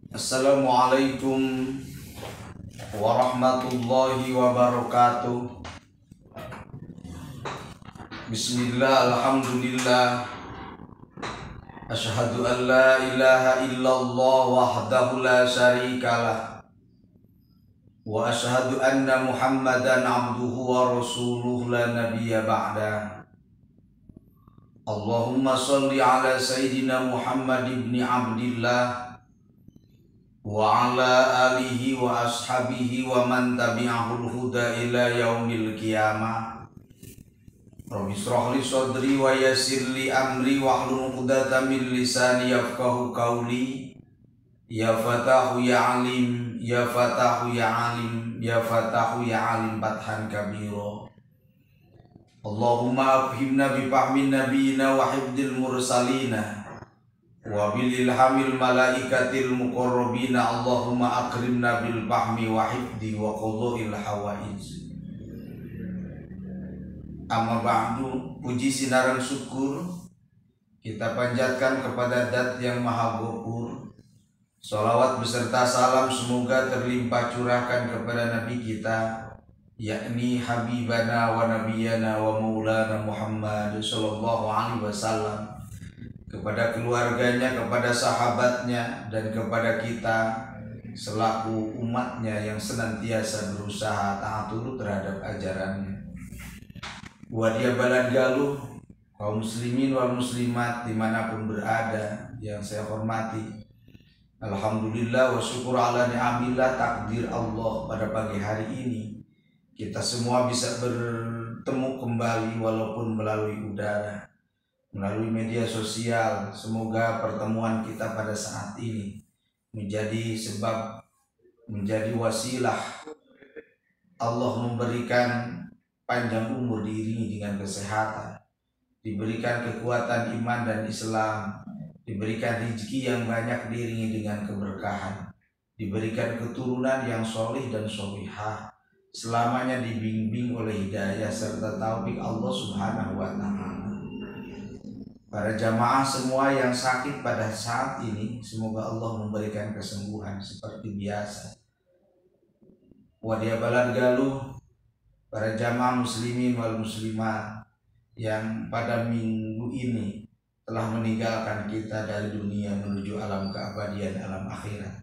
Assalamualaikum warahmatullahi wabarakatuh. Bismillah, alhamdulillah. Asyhadu an la ilaha illallah wahdahu la syarikalah. Wa asyhadu anna Muhammadan abduhu wa rasuluh la nabiyya ba'da. Allahumma sholli ala sayyidina Muhammad ibn Abdillah wa ala alihi wa ashabihi wa man tabi'ahul huda ila yaumil qiyamah. Rabbi shrah li sadri wa yassir li amri wahlul 'uqdatam min lisani yafqahu qawli. Ya Fatahu ya Alim, ya Fatahu ya Alim, ya Fatahu ya Alim fathan kabira. Allahumma afhimna bi fahmin nabiyina wa hifdzil mursalina wa bil ilhamil malaikatil muqarrabina. Allahumma akrimna bil fahmi wa hifdi wa qadha'il hawaij. Amma ba'du, puji sinaran syukur kita panjatkan kepada Zat yang Maha Ghafur. Sholawat beserta salam semoga terlimpah curahkan kepada Nabi kita, yakni Habibana wa Nabiyana wa Maulana Muhammad sallallahu alaihi wasallam, kepada keluarganya, kepada sahabatnya, dan kepada kita selaku umatnya yang senantiasa berusaha taat turut terhadap ajarannya. Wadia balad galuh, kaum muslimin wal muslimat dimanapun berada yang saya hormati, alhamdulillah wa syukur ala ni'amillah, takdir Allah pada pagi hari ini kita semua bisa bertemu kembali walaupun melalui udara, melalui media sosial. Semoga pertemuan kita pada saat ini menjadi sebab, menjadi wasilah Allah memberikan panjang umur diiringi dengan kesehatan, diberikan kekuatan iman dan Islam, diberikan rezeki yang banyak diiringi dengan keberkahan, diberikan keturunan yang solih dan solihah, selamanya dibimbing oleh hidayah serta taufik Allah Subhanahu wa ta'ala. Para jamaah semua yang sakit pada saat ini, semoga Allah memberikan kesembuhan seperti biasa. Wadia balad galuh, para jamaah muslimin wal muslimat yang pada minggu ini telah meninggalkan kita dari dunia menuju alam keabadian, alam akhirat.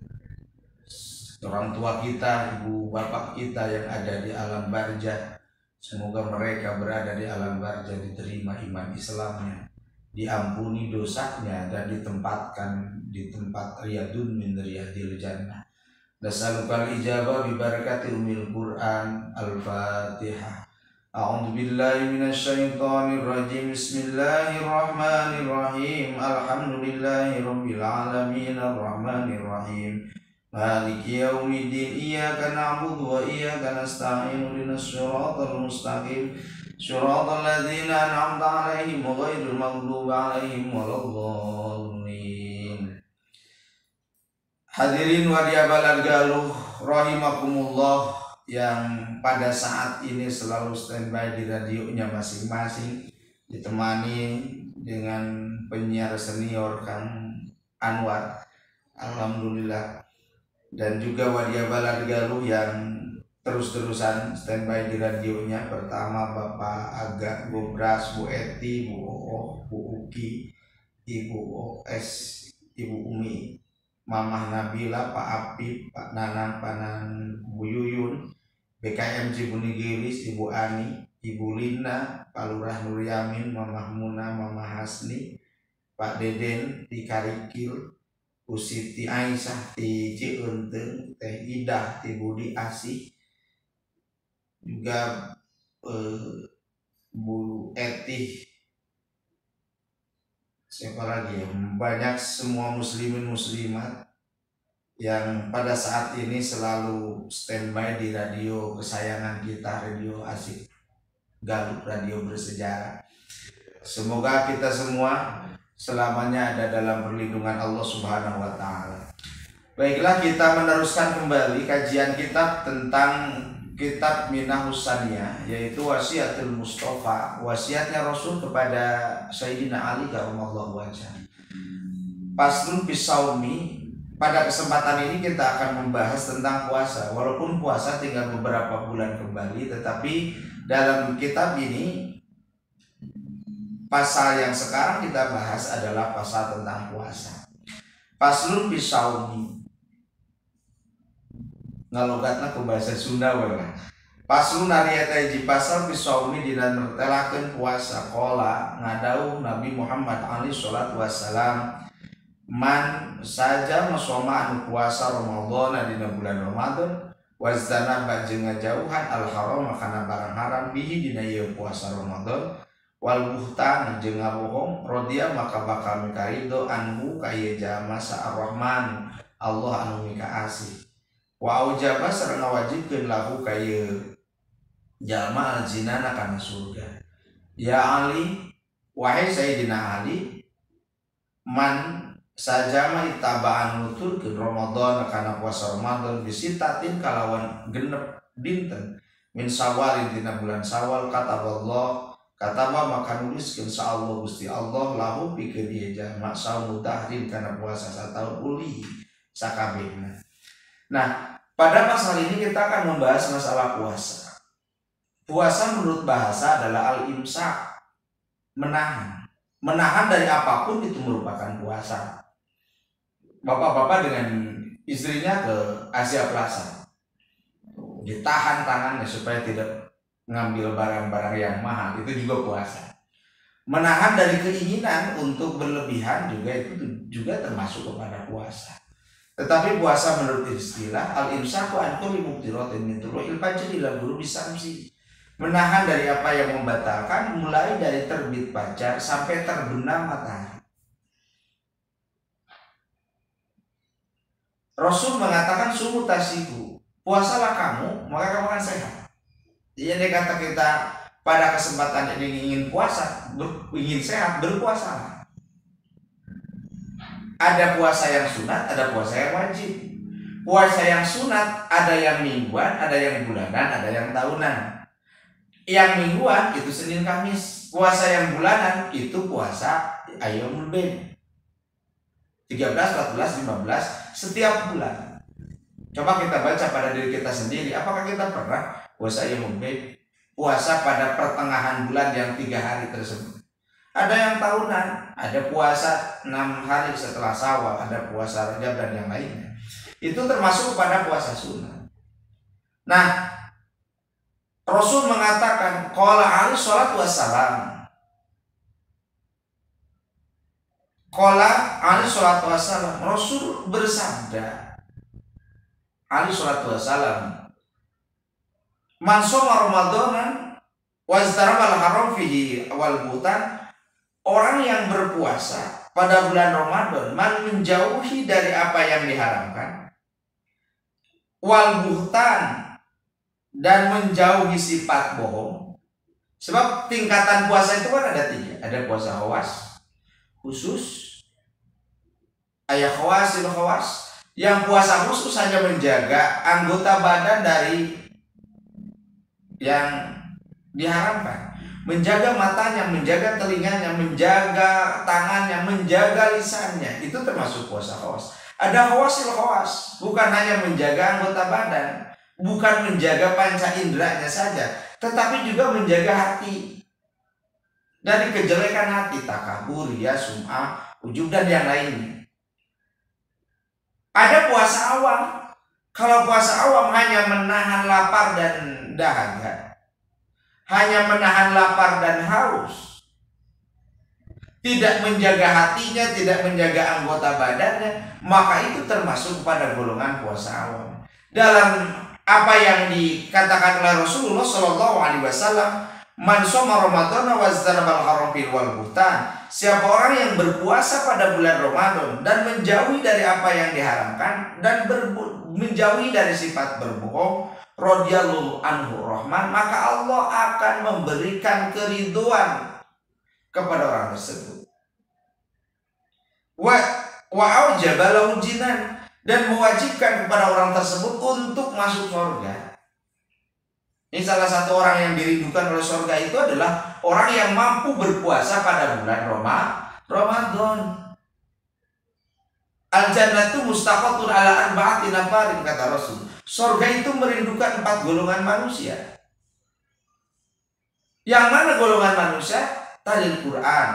Orang tua kita, ibu bapak kita yang ada di alam barzah, semoga mereka berada di alam barzah diterima iman Islamnya, diampuni dosanya, dan ditempatkan di tempat riyadun min riyadil jannah. Nasalukal ijabah bi barakati umil Quran. Al-Fatihah. A'udzu billahi minasyaitonir rajim. Bismillahirrahmanirrahim. Alhamdulillahi rabbil alamin arrahmanir rahim. Maliki yaumiddin. Iyyaka na'budu wa iyyaka nasta'in. Ihdinas siratal mustaqim. Shiratal ladzina an'amta 'alaihim ghairil maghdubi 'alaihim waladdallin. Hadirin wadia balad galuh rahimakumullah yang pada saat ini selalu standby di radionya masing-masing, ditemani dengan penyiar senior Kang Anwar, alhamdulillah. Dan juga wadia balad galuh yang terus-terusan standby di radionya. Pertama Bapak Aga Gobras, Bu Eti, Bu Oo, Bu Uki, Ibu OS, Ibu Umi, Mamah Nabila, Pak Apip, Pak Nanang, Panan, Bu Yuyun, BKM Cibunigilis, Ibu Ani, Ibu Lina, Pak Lurah Nur Yamin, Mamah Muna, Mamah Hasni, Pak Deden di Karikil, Bu Siti Aisyah di Ciunteng, Teh Idah di Budi Asih, juga Bu Eti, siapa lagi ya, banyak semua muslimin muslimat yang pada saat ini selalu standby di radio kesayangan kita, Radio Asik Galuh, radio bersejarah. Semoga kita semua selamanya ada dalam perlindungan Allah Subhanahu wa ta'ala. Baiklah, kita meneruskan kembali kajian kitab tentang kitab Minahus Saniyah, yaitu Wasiatul Mustafa, wasiatnya Rasul kepada Sayyidina Ali karramallahu wajhah. Faslun bisaumi, Pada kesempatan ini kita akan membahas tentang puasa. Walaupun puasa tinggal beberapa bulan kembali, tetapi dalam kitab ini pasal yang sekarang kita bahas adalah pasal tentang puasa. Paslun bisaumi. Ngalogatna ke bahasa Sunda wae. Paslun arieta hiji pasal bisaumi dina mertelakeun puasa. Qala ngadauh Nabi Muhammad alaihi salatu wassalam, man saja masoma anu puasa Ramadan dina bulan Ramadan wazana jeung ngajauhan al haram kana barang haram bihi dina ieu puasa Ramadan wal buhtan jeung ngabohong rodia maka bakal mikarido anhu ka ieu jalma sa ar-rahman Allah anu mika asih wa aujaba sareng ngawajibkeun lahu ka ieu jalma al-jinana kana surga. Ya Ali, wahai Sayyidina Ali, man sajama itabaan nutur ke Ramadan karena puasa Ramadan bisitatin kalawan genep dinten min Syawal dina bulan Syawal kataba maka nulis insyaallah Gusti Allah lahu pikeun ieu jalma saum tahrim kana puasa satahun uli sakabehna. Nah, pada pasal ini kita akan membahas masalah puasa. Puasa menurut bahasa adalah al-imsak, menahan. Menahan dari apapun itu merupakan puasa. Bapak-bapak dengan istrinya ke Asia Plaza, ditahan tangannya supaya tidak mengambil barang-barang yang mahal, itu juga puasa. Menahan dari keinginan untuk berlebihan juga itu juga termasuk kepada puasa. Tetapi puasa menurut istilah al-imsaku an kulli muftiratin min tulu'il fajri ila ghurubi syamsi. Menahan dari apa yang membatalkan mulai dari terbit fajar sampai terbenam matahari. Rasul mengatakan sumu tasiku, puasalah kamu maka kamu akan sehat. Jadi kata kita pada kesempatan ini ingin puasa, ingin sehat, berpuasalah. Ada puasa yang sunat, ada puasa yang wajib. Puasa yang sunat ada yang mingguan, ada yang bulanan, ada yang tahunan. Yang mingguan itu Senin Kamis. Puasa yang bulanan itu puasa Ayyamul Bid. 13, 14, 15 setiap bulan. Coba kita baca pada diri kita sendiri. Apakah kita pernah puasa Ayyamul Bid? Puasa pada pertengahan bulan yang 3 hari tersebut. Ada yang tahunan, ada puasa 6 hari setelah Syawal, ada puasa Rajab dan yang lainnya. Itu termasuk pada puasa sunnah. Nah, Rasul mengatakan, qala alaihi salatu wassalam. Qala alaihi salatu wassalam. Rasul bersabda, alaihi salatu wassalam, man shoma ramadanan wazdarabal haram fihi wal butan. Orang yang berpuasa pada bulan Ramadan menjauhi dari apa yang diharamkan, wal buhtan, dan menjauhi sifat bohong. Sebab tingkatan puasa itu kan ada 3. Ada puasa khawas, khusus, ayat khawasil khawas. Yang puasa khusus hanya menjaga anggota badan dari yang diharamkan. Menjaga matanya, menjaga telinganya, menjaga tangannya, menjaga lisannya. Itu termasuk puasa khawas. Ada khawasil khawas, bukan hanya menjaga anggota badan, bukan menjaga panca inderanya saja, tetapi juga menjaga hati dari kejelekan hati, takabur, riya, sum'ah, ujub dan yang lainnya. Ada puasa awam. Kalau puasa awam hanya menahan lapar dan dahaga, hanya menahan lapar dan haus, tidak menjaga hatinya, tidak menjaga anggota badannya, maka itu termasuk pada golongan puasa awam. Dalam apa yang dikatakan oleh Rasulullah Shallallahu Alaihi Wasallam, man shoma Ramadana wazdarabal haram fil wal buhtan. Siapa orang yang berpuasa pada bulan Ramadan dan menjauhi dari apa yang diharamkan dan menjauhi dari sifat berbohong, radhiyallahu anhu rahman, maka Allah akan memberikan keridhaan kepada orang tersebut. Wa aujaba lahu jinan, dan mewajibkan kepada orang tersebut untuk masuk surga. Ini salah satu orang yang dirindukan oleh surga itu adalah orang yang mampu berpuasa pada bulan Ramadan. Al-jannatu mustaqatun ala arba'ati nafarin, kata Rasul. Surga itu merindukan 4 golongan manusia. Yang mana golongan manusia? Talil Quran.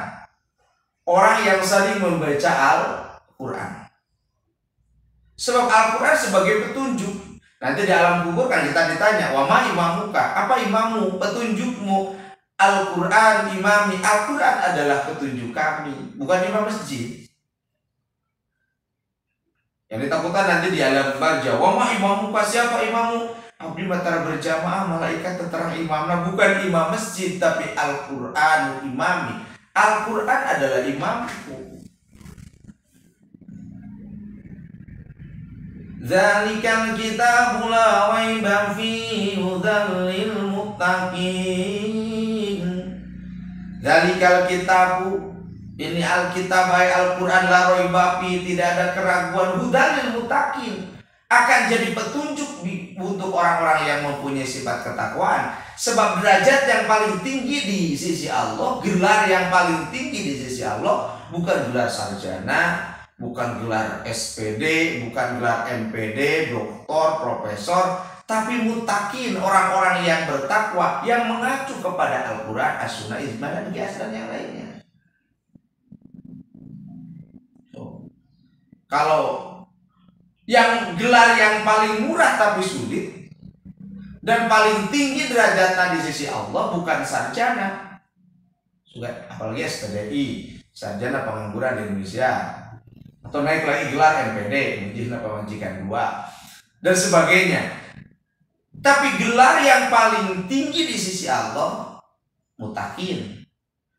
Orang yang sering membaca Al-Quran. Sebab Al-Quran sebagai petunjuk. Nanti di alam kubur kan kita ditanya, wa ma imamuka? Apa imammu? Petunjukmu? Al-Quran imami. Al-Quran adalah petunjuk kami, bukan imam masjid. Yang ditakutkan nanti di alam barzah, wa ma imamuka? Siapa imammu? Abdi matara berjamaah, malaikat terang imam. Nah, bukan imam masjid, tapi Al-Quran imami. Al-Quran adalah imamku. Zalikal kitabu la raiba fihi hudan lil muttaqin. Zalikal kitabu, ini Alkitab Al-Quran, la raiba fihi, tidak ada keraguan, hudan lil muttaqin, akan jadi petunjuk untuk orang-orang yang mempunyai sifat ketakwaan. Sebab derajat yang paling tinggi di sisi Allah, gelar yang paling tinggi di sisi Allah, bukan gelar sarjana, bukan gelar SPD, bukan gelar MPD, doktor, profesor, tapi muttaqin, orang-orang yang bertakwa, yang mengacu kepada Al-Quran, As-Sunnah, Ijma, dan Qiyas, dan yang lainnya. Kalau yang gelar yang paling murah tapi sulit dan paling tinggi derajatnya di sisi Allah, bukan sarjana, apalagi SPDI, sarjana pengangguran di Indonesia, atau naik lagi gelar MPD, Majelis Pemajikan 2, dan sebagainya. Tapi gelar yang paling tinggi di sisi Allah, muttaqin,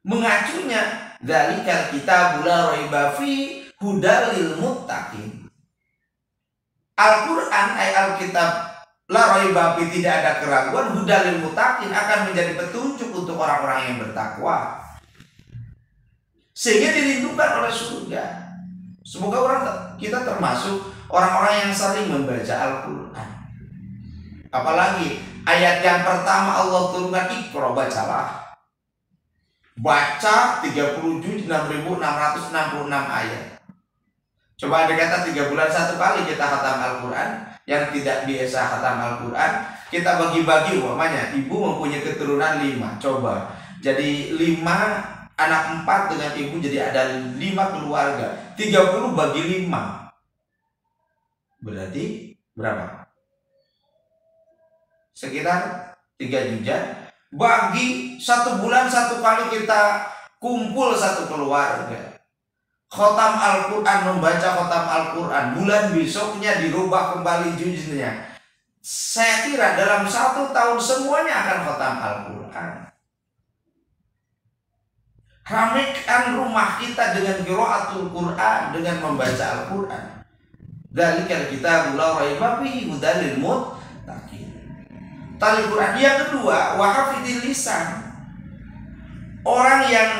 mengacunya dzalikal kitabu la raiba fi hudal lil muttaqin. Al-Quran, Alkitab, la raiba fi, tidak ada keraguan, hudal lil muttaqin, akan menjadi petunjuk untuk orang-orang yang bertakwa, sehingga dirindukan oleh surga. Semoga kita termasuk orang-orang yang sering membaca Al-Quran. Apalagi ayat yang pertama Allah turunkan, Iqra, bacalah. Baca 30 juz, 6.666 ayat. Coba ada kata 3 bulan 1 kali kita khatam Al-Quran. Yang tidak biasa khatam Al-Quran, kita bagi-bagi, umpamanya ibu mempunyai keturunan 5. Coba jadi 5 anak 4 dengan ibu, jadi ada 5 keluarga. 30 bagi 5 berarti berapa? Sekitar 3 juta. Bagi 1 bulan 1 kali kita kumpul 1 keluarga, khotam Al-Quran, membaca khotam Al-Quran. Bulan besoknya dirubah kembali juznya. Saya kira dalam 1 tahun semuanya akan khotam Al-Quran. Ramaikan rumah kita dengan qiraatul Quran, dengan membaca Al-Quran. Dzalikal kitabu la raiba fihi hudal lil muttaqin. Tali Quran. Yang kedua, wa hafidil lisan, orang yang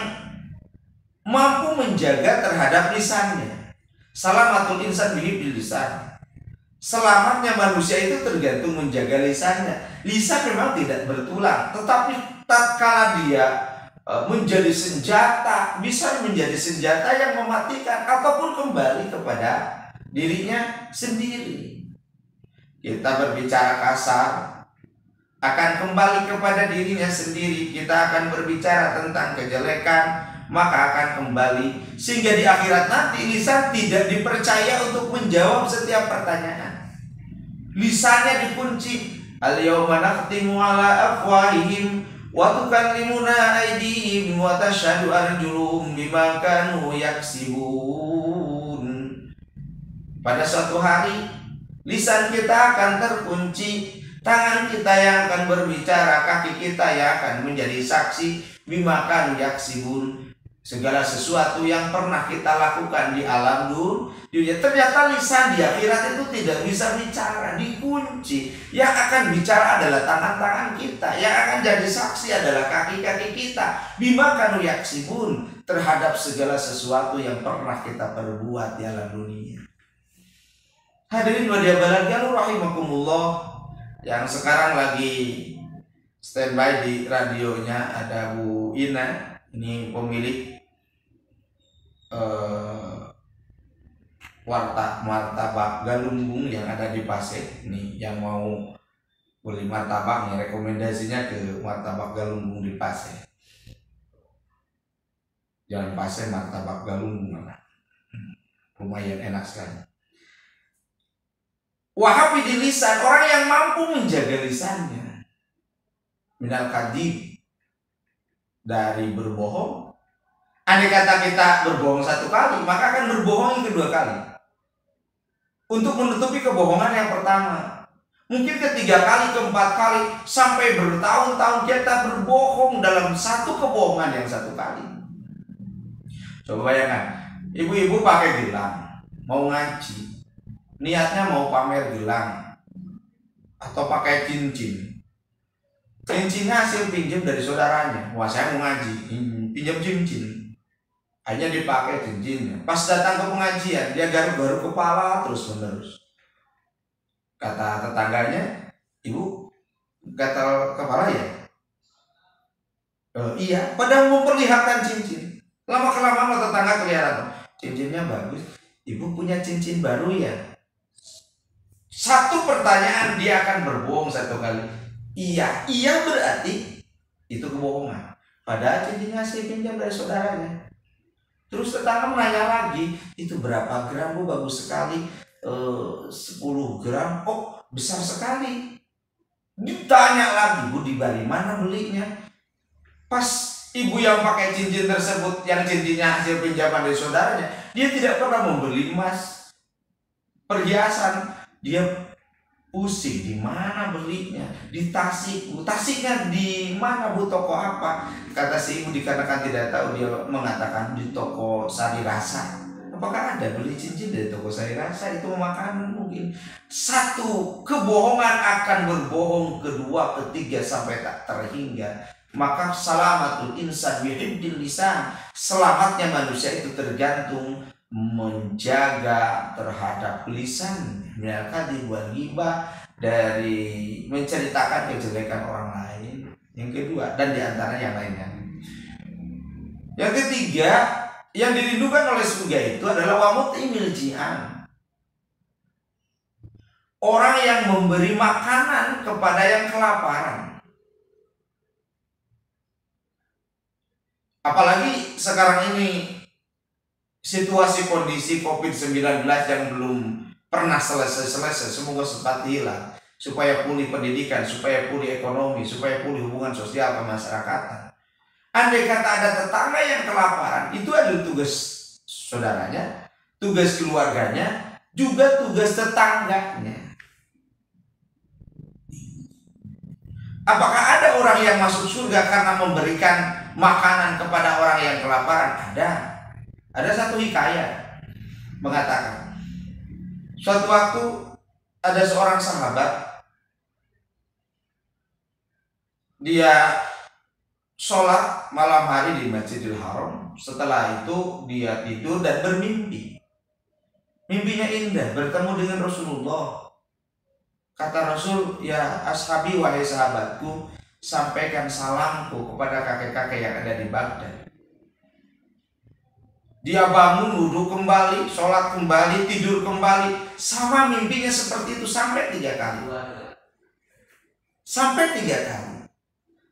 mampu menjaga terhadap lisannya. Salamatul insan bihi bil lisan. Selamatnya manusia itu tergantung menjaga lisannya. Lisan memang tidak bertulang, tetapi tatkala dia menjadi senjata, bisa menjadi senjata yang mematikan ataupun kembali kepada dirinya sendiri. Kita berbicara kasar akan kembali kepada dirinya sendiri. Kita akan berbicara tentang kejelekan, maka akan kembali, sehingga di akhirat nanti lisan tidak dipercaya untuk menjawab setiap pertanyaan. Lisannya dikunci. Al-yawma nakhtimu ala afwahihim wa tukallimuna aydihim wa tashhadu arjuluhum bima kanu yaksibun. Pada suatu hari lisan kita akan terkunci, tangan kita yang akan berbicara, kaki kita yang akan menjadi saksi bima kanu yaksibun, segala sesuatu yang pernah kita lakukan di alam dunia. Ternyata lisan di akhirat itu tidak bisa bicara, dikunci. Yang akan bicara adalah tangan-tangan kita, yang akan jadi saksi adalah kaki-kaki kita. Bima kanu yaksibun, terhadap segala sesuatu yang pernah kita perbuat di alam dunia. Hadirin wa diabalakan rahimakumullah, yang sekarang lagi standby di radionya ada Bu Ina, ini pemilik martabak Galunggung yang ada di Pasir. Nih yang mau beli martabaknya, rekomendasinya ke martabak Galunggung di Pasir. Jalan Pasir martabak Galunggung, lumayan enak sekali. Wahabi di lisan, orang yang mampu menjaga lisannya. Minal kadhib, dari berbohong. Andai kata kita berbohong satu kali, maka akan berbohong yang kedua kali, untuk menutupi kebohongan yang pertama. Mungkin ketiga kali, keempat kali, sampai bertahun-tahun kita berbohong dalam satu kebohongan yang satu kali. Coba bayangkan, ibu-ibu pakai gelang, mau ngaji, niatnya mau pamer gelang, atau pakai cincin. Cincinnya hasil pinjam dari saudaranya. Wah, saya mau ngaji, pinjam cincin. Hanya dipakai cincinnya. Pas datang ke pengajian, dia garuk-garuk kepala terus-menerus. Kata tetangganya, ibu gatal kepala ya? Iya, padahal memperlihatkan cincin. Lama-kelamaan tetangga kelihatan, cincinnya bagus. Ibu punya cincin baru ya? Satu pertanyaan dia akan berbohong satu kali. Iya berarti itu kebohongan. Padahal cincinnya hasil pinjam dari saudaranya. Terus tetangga menanya lagi, itu berapa gram bu? Bagus sekali. 10 gram. Oh, besar sekali. Ditanya lagi, bu di Bali mana belinya? Pas ibu yang pakai cincin tersebut, yang cincinnya hasil pinjaman dari saudaranya, dia tidak pernah membeli emas, perhiasan. Dia pusing, di mana belinya? Di Tasik. Tasiknya di mana bu? Toko apa? Kata si ibu, dikarenakan tidak tahu, dia mengatakan di toko Sari Rasa. Apakah ada beli cincin dari toko Sari Rasa? Itu makanan mungkin. Satu, kebohongan akan berbohong, kedua, ketiga, sampai tak terhingga. Maka salamatul insan bihibdil lisan, selamatnya manusia itu tergantung menjaga terhadap lisan, minal kadhib wal ghibah, dari menceritakan kejelekan orang lain. Yang kedua, dan diantara yang lainnya. Yang ketiga, yang dirindukan oleh surga itu adalah wamut'imil ji'an, orang yang memberi makanan kepada yang kelaparan. Apalagi sekarang ini situasi kondisi COVID-19 yang belum pernah selesai. Semoga cepat hilang, supaya pulih pendidikan, supaya pulih ekonomi, supaya pulih hubungan sosial kemasyarakatan. Andai kata ada tetangga yang kelaparan, itu adalah tugas saudaranya, tugas keluarganya, juga tugas tetangganya. Apakah ada orang yang masuk surga karena memberikan makanan kepada orang yang kelaparan? Ada satu hikayat mengatakan, suatu waktu ada seorang sahabat, dia sholat malam hari di Masjidil Haram. Setelah itu dia tidur dan bermimpi. Mimpinya indah, bertemu dengan Rasulullah. Kata Rasul, ya ashabi, wahai sahabatku, sampaikan salamku kepada kakek-kakek yang ada di Baghdad. Dia bangun, wudhu kembali, sholat kembali, tidur kembali. Sama mimpinya seperti itu sampai 3 kali. Sampai 3 kali.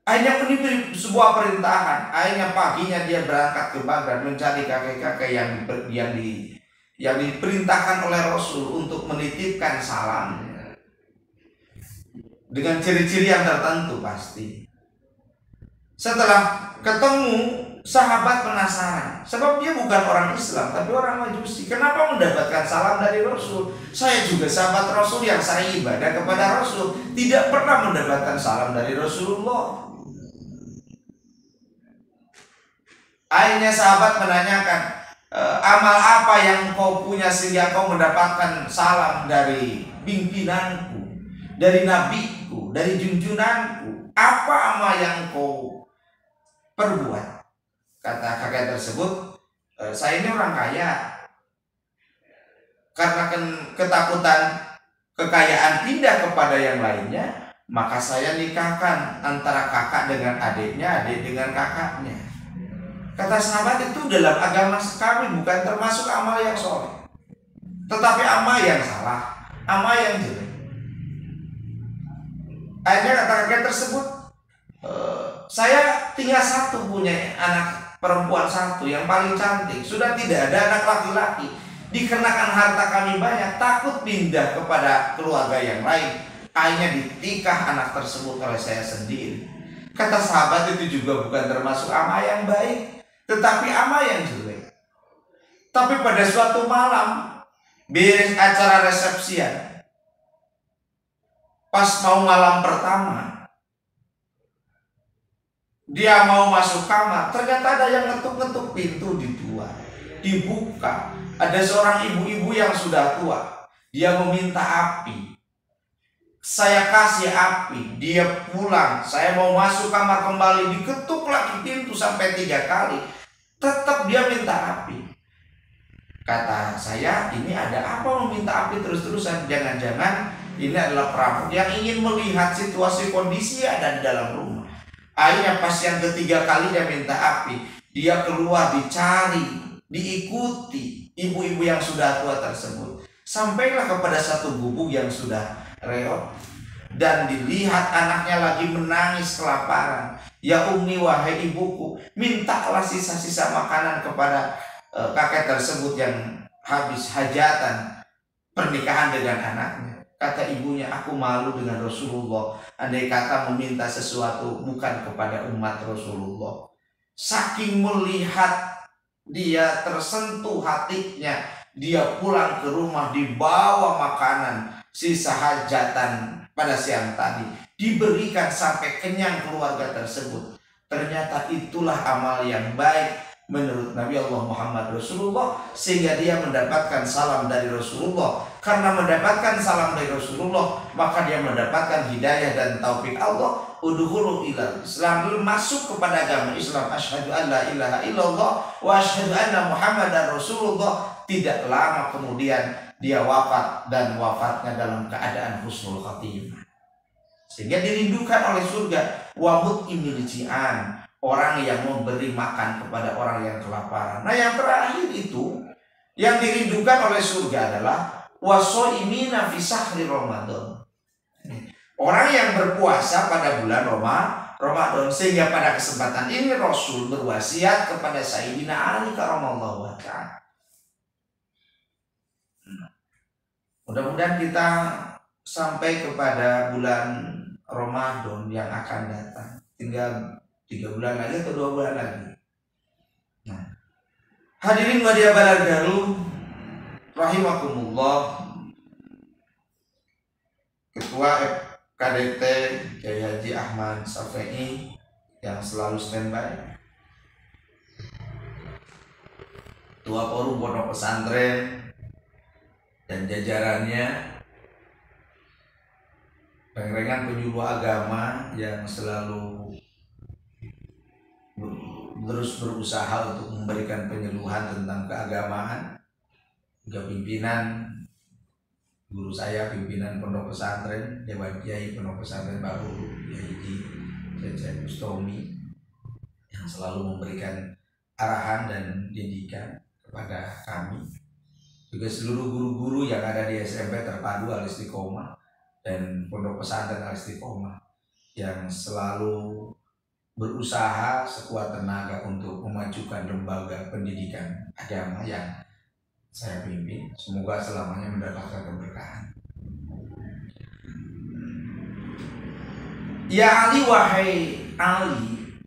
Akhirnya menimpi sebuah perintahan. Akhirnya paginya dia berangkat ke Baghdad mencari kakek-kakek yang diperintahkan oleh Rasul untuk menitipkan salam. Dengan ciri-ciri yang tertentu pasti. Setelah ketemu, sahabat penasaran, sebab dia bukan orang Islam tapi orang Majusi. Kenapa mendapatkan salam dari Rasul? Saya juga sahabat Rasul yang saya ibadah kepada Rasul, tidak pernah mendapatkan salam dari Rasulullah. Akhirnya sahabat menanyakan, amal apa yang kau punya sehingga kau mendapatkan salam dari pimpinanku, dari nabiku, dari junjunanku? Apa amal yang kau perbuat? Kata kakek tersebut, saya ini orang kaya. Karena ketakutan kekayaan pindah kepada yang lainnya, maka saya nikahkan antara kakak dengan adiknya, adik dengan kakaknya. Kata sahabat, itu dalam agama kami bukan termasuk amal yang soleh. Tetapi ama yang salah, ama yang jelek. Akhirnya kata kakek tersebut, saya tinggal satu, punya anak perempuan satu yang paling cantik, sudah tidak ada anak laki-laki. Dikenakan harta kami banyak, takut pindah kepada keluarga yang lain. Akhirnya ditikah anak tersebut oleh saya sendiri. Kata sahabat, itu juga bukan termasuk ama yang baik, tetapi ama yang jelek. Tapi pada suatu malam, beres acara resepsian, pas mau malam pertama, dia mau masuk kamar, ternyata ada yang ngetuk-ngetuk pintu di luar. Dibuka, ada seorang ibu-ibu yang sudah tua. Dia meminta api. Saya kasih api. Dia pulang, saya mau masuk kamar kembali, diketuk lagi pintu sampai 3 kali. Tetap dia minta api. Kata saya, ini ada apa meminta api terus-terusan? Jangan-jangan ini adalah perampok yang ingin melihat situasi kondisi ada di dalam rumah. Akhirnya pas yang ketiga kali dia minta api, dia keluar dicari, diikuti ibu-ibu yang sudah tua tersebut. Sampailah kepada satu gubuk yang sudah reot, dan dilihat anaknya lagi menangis kelaparan. Ya Umi, wahai ibuku, mintalah sisa-sisa makanan kepada kakek tersebut yang habis hajatan pernikahan dengan anaknya. Kata ibunya, aku malu dengan Rasulullah. Andai kata meminta sesuatu bukan kepada umat Rasulullah. Saking melihat dia tersentuh hatinya, dia pulang ke rumah, dibawa makanan sisa hajatan pada siang tadi, diberikan sampai kenyang keluarga tersebut. Ternyata itulah amal yang baik menurut Nabi Allah Muhammad Rasulullah, sehingga dia mendapatkan salam dari Rasulullah. Karena mendapatkan salam dari Rasulullah, maka dia mendapatkan hidayah dan taufik Allah. Udhulu ilal Islam, masuk kepada agama Islam. Asyhadu an la ilaha illallah wa asyhadu anna Muhammadar Rasulullah. Tidak lama kemudian dia wafat, dan wafatnya dalam keadaan husnul khatimah, sehingga dirindukan oleh surga. Wa mut'imil ji'an, orang yang memberi makan kepada orang yang kelaparan. Nah, yang terakhir itu yang dirindukan oleh surga adalah wasoimina fi sahri Ramadan, orang yang berpuasa pada bulan Ramadan. Sehingga pada kesempatan ini Rasul berwasiat kepada Sayyidina Ali karamallahu wajhah. Mudah-mudahan kita sampai kepada bulan Ramadan yang akan datang. Tinggal 3 bulan lagi atau 2 bulan lagi. Nah, hadirin wa balagaru rahimakumullah. Ketua KDT Kiai Haji Ahmad Safei yang selalu standby, Ketua Forum Pondok Pesantren dan jajarannya, rengrengan penyuluh agama yang selalu terus berusaha untuk memberikan penyuluhan tentang keagamaan, juga pimpinan guru saya, pimpinan Pondok Pesantren, Dewan Kiai Pondok Pesantren Baru Kiai Cecep Bustomi, yang selalu memberikan arahan dan didikan kepada kami. Juga seluruh guru-guru yang ada di SMP Terpadu Al-Istiqomah dan Pondok Pesantren Al-Istiqomah, yang selalu berusaha sekuat tenaga untuk memajukan lembaga pendidikan agama yang saya pimpin. Semoga selamanya mendapatkan keberkahan. Ya Ali, wahai Ali,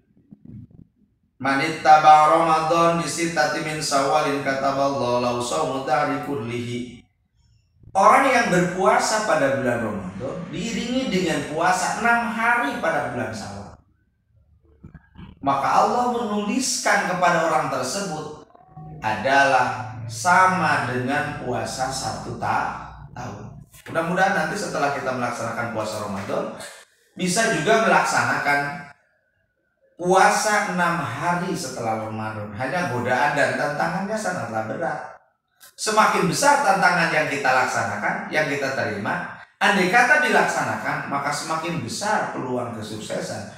manittaba Ramadan bisittati min Syawalin kataballahu lahu shaumu dahri kullihi. Orang yang berpuasa pada bulan Ramadan diiringi dengan puasa 6 hari pada bulan Syawal, maka Allah menuliskan kepada orang tersebut adalah sama dengan puasa 1 tahun. Mudah-mudahan nanti setelah kita melaksanakan puasa Ramadan, bisa juga melaksanakan puasa 6 hari setelah Ramadan. Hanya godaan dan tantangannya sangatlah berat. Semakin besar tantangan yang kita laksanakan, yang kita terima, andai kata dilaksanakan, maka semakin besar peluang kesuksesan,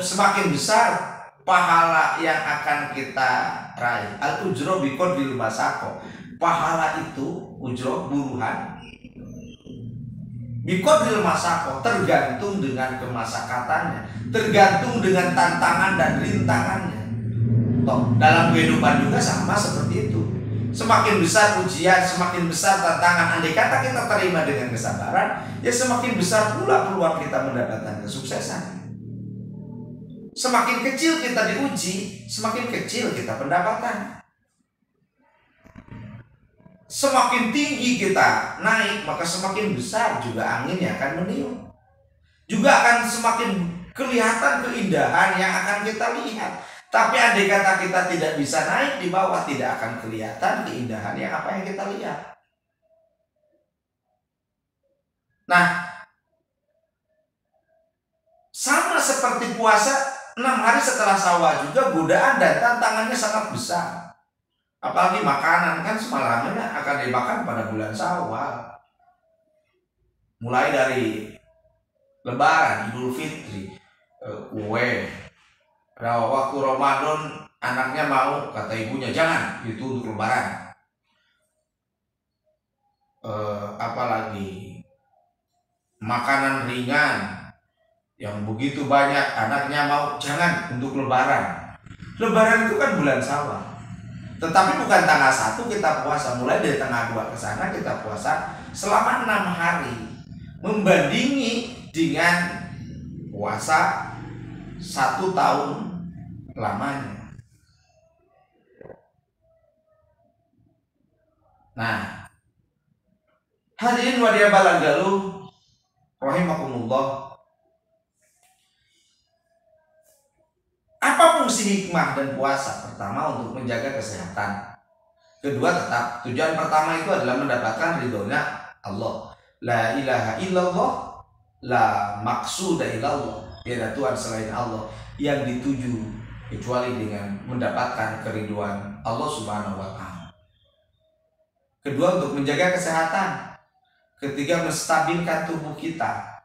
semakin besar pahala yang akan kita raih. Al ujro biqadril masaqah. Pahala itu ujro buruhan biqadril masaqah, tergantung dengan kemasakatannya, tergantung dengan tantangan dan rintangannya. Toh, dalam kehidupan juga sama seperti itu. Semakin besar ujian, semakin besar tantangan. Andai kata kita terima dengan kesabaran, ya semakin besar pula peluang kita mendapatkan kesuksesan. Semakin kecil kita diuji, semakin kecil kita pendapatan. Semakin tinggi kita naik, maka semakin besar juga angin yang akan meniup. Juga akan semakin kelihatan keindahan yang akan kita lihat. Tapi andai kata kita tidak bisa naik di bawah, tidak akan kelihatan keindahan yang apa yang kita lihat. Nah, sama seperti puasa, 6 hari setelah Syawal juga godaan dan tantangannya sangat besar. Apalagi makanan kan semalamnya akan dimakan pada bulan Syawal. Mulai dari Lebaran, Idul Fitri, kue. Nah, waktu Ramadan anaknya mau, kata ibunya jangan, itu untuk Lebaran. Apalagi makanan ringan yang begitu banyak, anaknya mau, jangan, untuk Lebaran. Lebaran itu kan bulan Syawal. Tetapi bukan tanggal 1 kita puasa, mulai dari tanggal 2 ke sana kita puasa selama 6 hari. Membandingi dengan puasa 1 tahun lamanya. Nah, hadirin wadia balagalu rahimakumullah. Apa fungsi hikmah dan puasa? Pertama, untuk menjaga kesehatan. Kedua, tetap tujuan pertama itu adalah mendapatkan ridhonya Allah. La ilaha illallah, la maqsuda illallah. Tiada Tuhan selain Allah yang dituju kecuali dengan mendapatkan keriduan Allah Subhanahu wa Ta'ala. Kedua, untuk menjaga kesehatan. Ketiga, menstabilkan tubuh kita.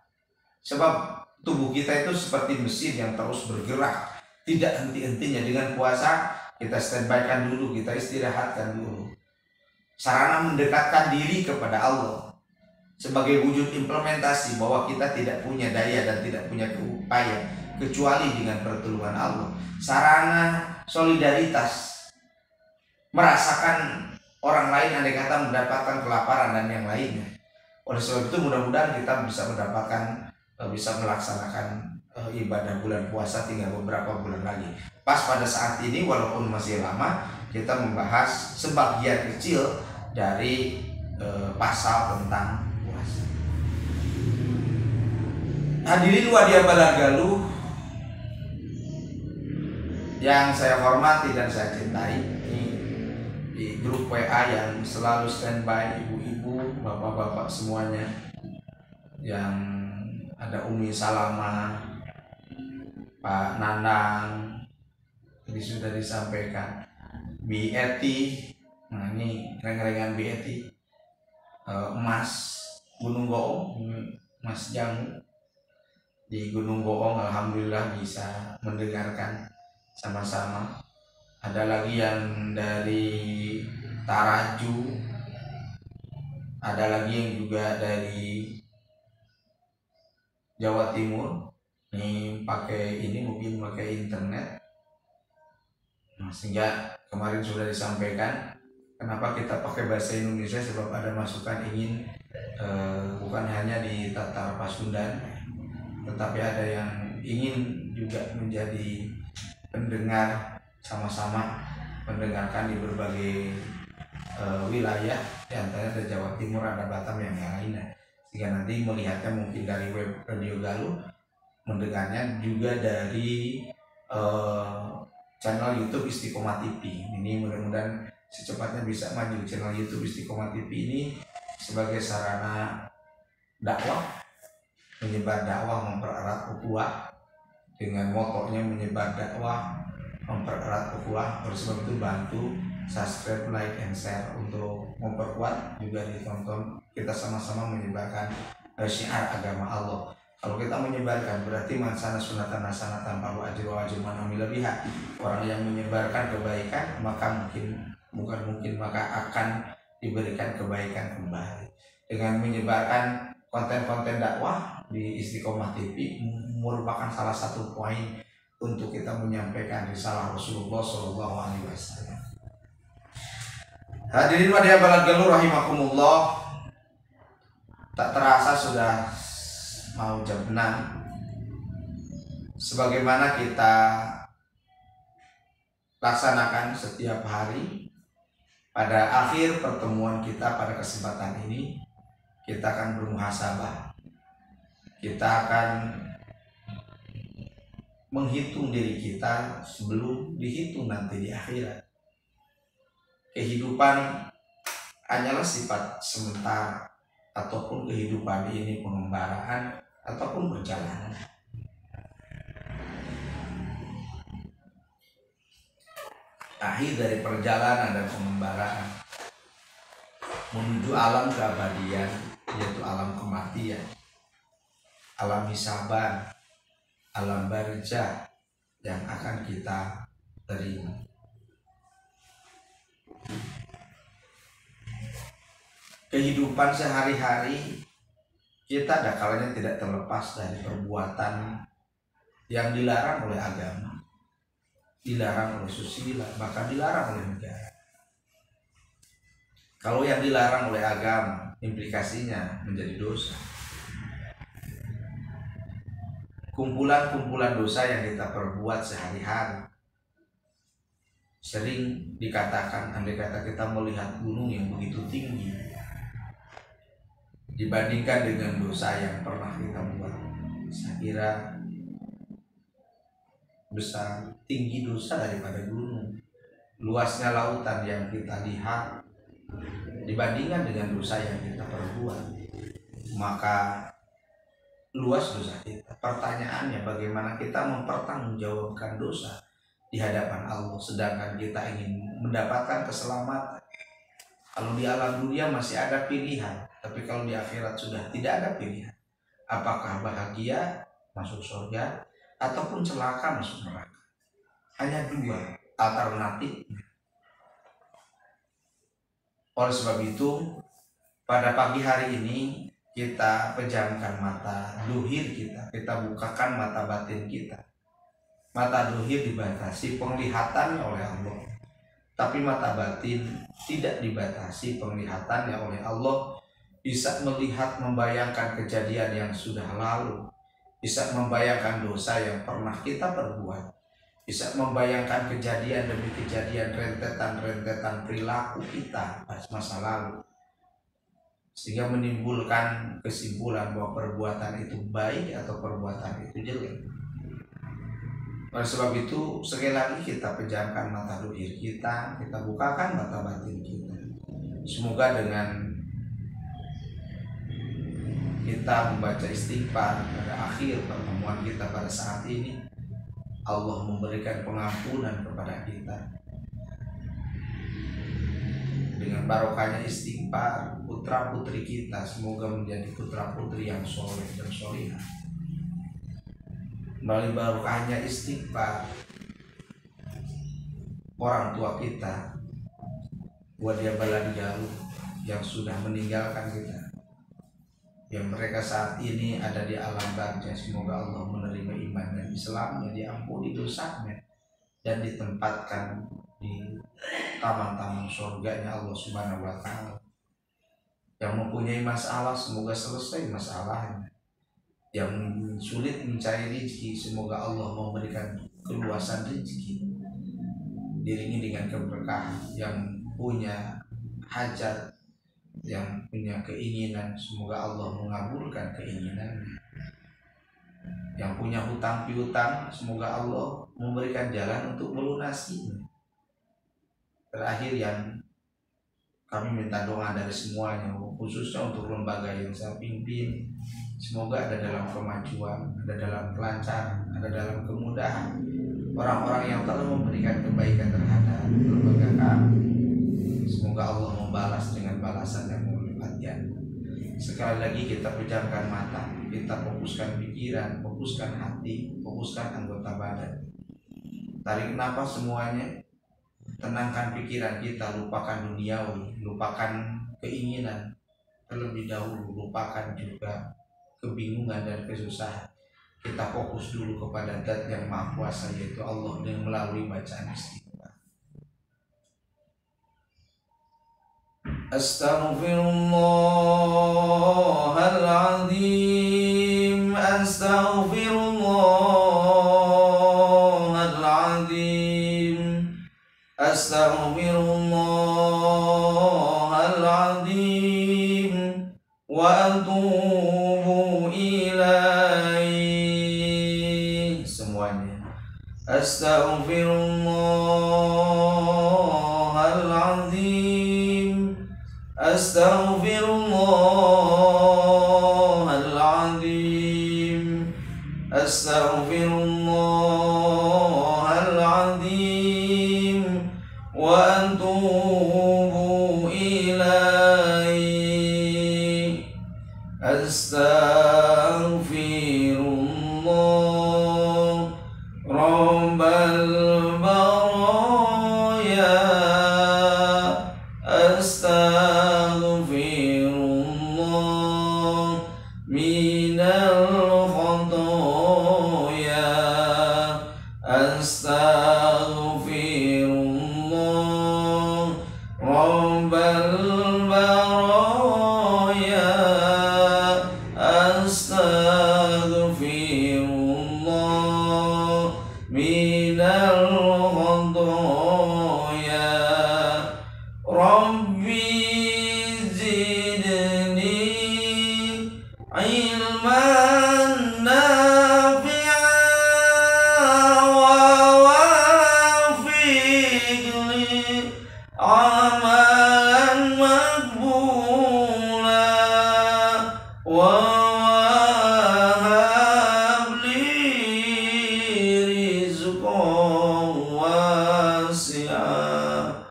Sebab tubuh kita itu seperti mesin yang terus bergerak, tidak henti-hentinya. Dengan puasa kita standby-kan dulu, kita istirahatkan dulu. Sarana mendekatkan diri kepada Allah sebagai wujud implementasi bahwa kita tidak punya daya dan tidak punya upaya kecuali dengan pertolongan Allah. Sarana solidaritas, merasakan orang lain andai kata mendapatkan kelaparan dan yang lainnya. Oleh sebab itu mudah-mudahan kita bisa mendapatkan, bisa melaksanakan ibadah bulan puasa tinggal beberapa bulan lagi. Pas pada saat ini walaupun masih lama, kita membahas sebagian kecil dari pasal tentang puasa. Hadirin wadia balagalu yang saya hormati dan saya cintai, ini di grup WA yang selalu standby, ibu-ibu, bapak-bapak semuanya, yang ada Umi Salama, Pak Nandang, tadi sudah disampaikan, Bi Eti, nah ini reng-rengan Bi Eti, Mas Gunung Goong, Mas Jamu di Gunung Goong, alhamdulillah bisa mendengarkan sama-sama. Ada lagi yang dari Taraju, ada lagi yang juga dari Jawa Timur. Ini mungkin pakai internet. Nah, sehingga kemarin sudah disampaikan kenapa kita pakai bahasa Indonesia, sebab ada masukan ingin bukan hanya di Tatar Pasundan, tetapi ada yang ingin juga menjadi pendengar, sama-sama mendengarkan di berbagai wilayah, di antaranya ada Jawa Timur, ada Batam, yang lainnya. Sehingga nanti melihatnya mungkin dari web Radio Galuh, mendengarnya juga dari channel YouTube Istiqomah TV. Ini mudah-mudahan secepatnya bisa maju. Channel YouTube Istiqomah TV ini sebagai sarana dakwah, menyebar dakwah, mempererat ukhuwah, dengan motonya menyebar dakwah, mempererat ukhuwah. Oleh sebab itu bantu subscribe, like, and share untuk memperkuat, juga ditonton. Kita sama-sama menyebarkan syiar agama Allah. Kalau kita menyebarkan berarti man sana sunatan hasanatan falahu ajru wa ajru man amila biha. Orang yang menyebarkan kebaikan maka maka akan diberikan kebaikan kembali. Dengan menyebarkan konten-konten dakwah di Istiqomah TV merupakan salah satu poin untuk kita menyampaikan risalah Rasulullah SAW. Hadirin wa hadirin rahimakumullah. Tak terasa sudah mau jam 6. Sebagaimana kita laksanakan setiap hari, pada akhir pertemuan kita pada kesempatan ini kita akan bermuhasabah. Kita akan menghitung diri kita sebelum dihitung nanti di akhirat. Kehidupan hanyalah sifat sementara, ataupun kehidupan ini pengembaraan ataupun perjalanan. Akhir dari perjalanan dan pengembaraan menuju alam keabadian, yaitu alam kematian, alam hisaban, alam barzah yang akan kita terima. Kehidupan sehari-hari kita ada kalanya tidak terlepas dari perbuatan yang dilarang oleh agama, dilarang oleh susila, bahkan dilarang oleh negara. Kalau yang dilarang oleh agama, implikasinya menjadi dosa. Kumpulan-kumpulan dosa yang kita perbuat sehari-hari. Sering dikatakan, andai kata kita melihat gunung yang begitu tinggi dibandingkan dengan dosa yang pernah kita buat, saya kira besar, tinggi dosa daripada gunung. Luasnya lautan yang kita lihat dibandingkan dengan dosa yang kita perbuat, maka luas dosa kita. Pertanyaannya, bagaimana kita mempertanggungjawabkan dosa di hadapan Allah, sedangkan kita ingin mendapatkan keselamatan. Kalau di alam dunia masih ada pilihan, tapi kalau di akhirat sudah tidak ada pilihan. Apakah bahagia masuk surga ataupun celaka masuk neraka? Hanya dua alternatif. Oleh sebab itu, pada pagi hari ini kita pejamkan mata duhir kita bukakan mata batin kita. Mata duhir dibatasi penglihatannya oleh Allah, tapi mata batin tidak dibatasi penglihatannya oleh Allah. Bisa melihat, membayangkan kejadian yang sudah lalu, bisa membayangkan dosa yang pernah kita perbuat, bisa membayangkan kejadian demi kejadian, rentetan perilaku kita pada masa lalu, sehingga menimbulkan kesimpulan bahwa perbuatan itu baik atau perbuatan itu jelek. Oleh sebab itu, sekali lagi kita pejamkan mata duhir kita bukakan mata batin kita. Semoga dengan kita membaca istighfar pada akhir pertemuan kita pada saat ini, Allah memberikan pengampunan kepada kita. Dengan barokahnya istighfar, putra putri kita semoga menjadi putra putri yang soleh dan solihah. Melalui barokahnya istighfar, orang tua kita, wadia baladi jauh yang sudah meninggalkan kita, yang mereka saat ini ada di alam barzah, semoga Allah menerima iman dan Islamnya, diampuni dosanya, dan ditempatkan di taman-taman surganya Allah Subhanahu wa Ta'ala. Yang mempunyai masalah semoga selesai masalahnya, yang sulit mencari rezeki semoga Allah memberikan keluasan rezeki, diringi dengan keberkahan. Yang punya hajat, yang punya keinginan semoga Allah mengabulkan keinginannya. Yang punya hutang piutang semoga Allah memberikan jalan untuk melunasinya. Terakhir, yang kami minta doa dari semuanya, khususnya untuk lembaga yang saya pimpin, semoga ada dalam kemajuan, ada dalam kelancaran, ada dalam kemudahan orang-orang yang telah memberikan kebaikan terhadap lembaga kami. Semoga Allah membalas dengan balasan yang berlipat ganda. Sekali lagi kita pejamkan mata, kita fokuskan pikiran, fokuskan hati, fokuskan anggota badan. Tarik nafas semuanya, tenangkan pikiran kita, lupakan duniawi, lupakan keinginan terlebih dahulu, lupakan juga kebingungan dan kesusahan. Kita fokus dulu kepada Zat yang Maha Kuasa, yaitu Allah, dengan melalui bacaan istighfar. Astaghfirullahaladzim, astaghfirullahaladzim, astaghfirullahaladzim, wa atubu ilaih. Semuanya. Astaghfirullahaladzim, astaghfirullahaladzim, astaghfirullahaladzim, wa atubu ilaih. Astaghfirullah Rabbal baraya, astaghfirullah minal khotoya, astaghfirullah Rabbal baraya, astaghfirullah minal khotoya. Rabbi zidni ilman nafi'an wa wafiqni amalan maqbula wa wahabli rizqan wasi'an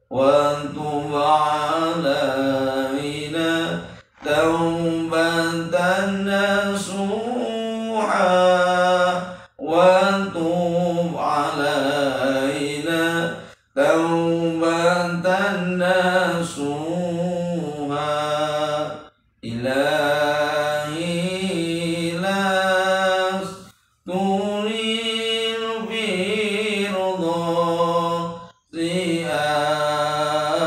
wa tub alaina taubatan nasuha, wa tub alaina taubatan nasuha. Ilahi las turil firda si'ana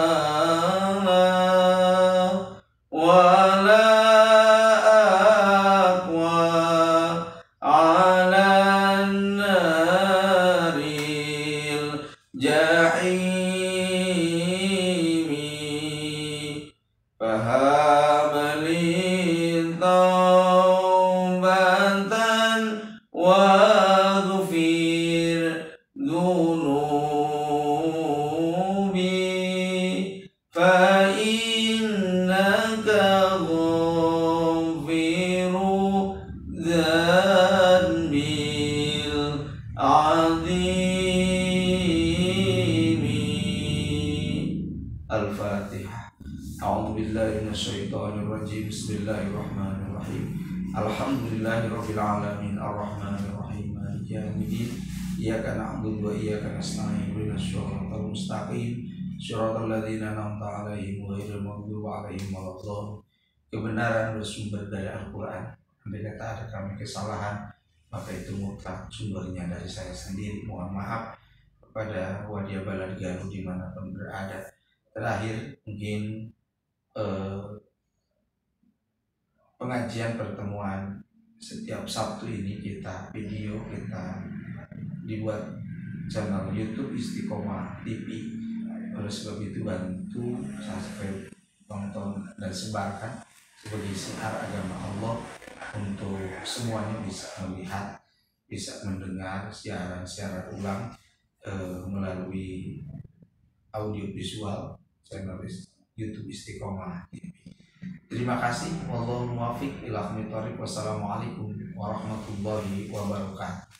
wala aqwa ala naril jahimi, fahamali taubatan waghfir dhunubi, fa innaka ghafiru dzanbil azimi. Al-Fatihah. A'udzu billahi minasyaitonir rajim. Bismillahirrahmanirrahim. Alhamdulillahirabbil alamin, arrahmanir rahim, maliki yaumiddin. Iyyaka na'budu wa iyyaka nasta'in, ihdinas siratal mustaqim, siratal ladzina an'amta 'alaihim ghairil maghdubi 'alaihim waladdallin. Kebenaran bersumber dari Al-Qur'an. Andai kata ada kami kesalahan, maka itu mutlak sumbernya dari saya sendiri. Mohon maaf kepada Wadia Balad Garut dimanapun berada. Terakhir mungkin pengajian pertemuan setiap Sabtu ini kita video, kita dibuat channel YouTube Istiqomah TV. Oleh sebab itu bantu subscribe, tonton dan sebarkan sebagai siar agama Allah untuk semuanya bisa melihat, bisa mendengar siaran-siaran ulang melalui audio visual channel YouTube Istiqomah TV. Terima kasih. Wallahu muwaffiq ila aqwamit thoriq. Wassalamualaikum warahmatullahi wabarakatuh.